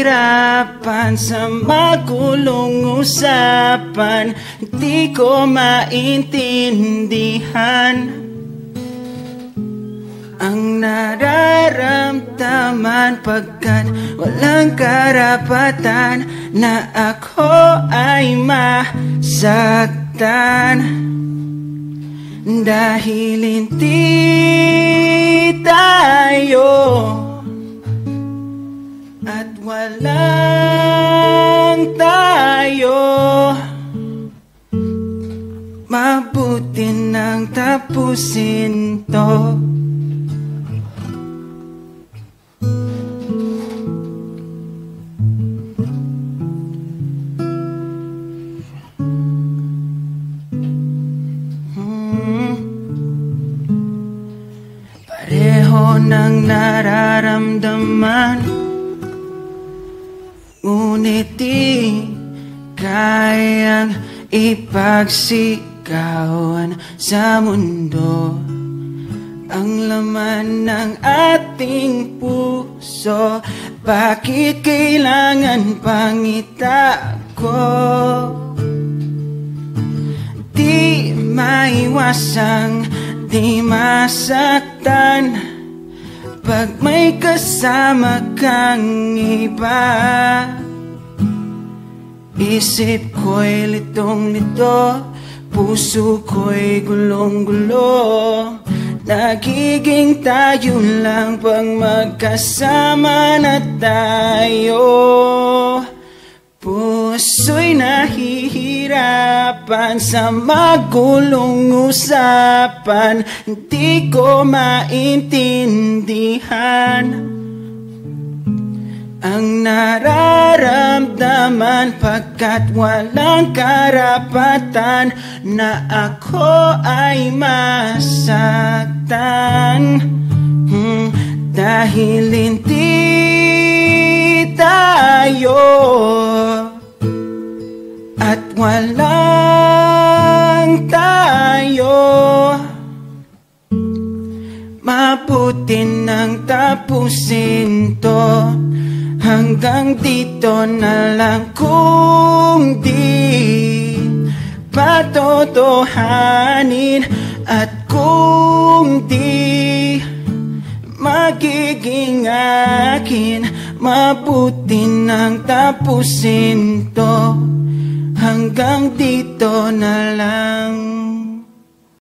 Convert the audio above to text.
nahihirapan sa magulong usapan. Di ko maintindihan ang nararamdaman pagkat walang karapatan na ako ay masaktan. Dahil hindi tayo at walang tayo, mabuti nang tapusin to. Pareho ng nararamdaman, ngunit di kayang ipagsigawan sa mundo. Ang laman ng ating puso, bakit kailangan pang itago? Di maiwasang di masaktan pag may kasama kang iba. Isip ko'y litong-lito, puso ko'y gulong-gulo. Nagiging tayo lang pag magkasama na tayo. Puso'y nahihirapan sa magulong usapan. Di ko maintindihan ang nararamdaman pagkat walang karapatan na ako ay masaktan. Dahil hindi tayo at walang tayo, mabuti nang tapusin to. Hanggang dito na lang kung di patotohanin, at kung di magiging akin, mabuti nang tapusin to. Hanggang dito na lang.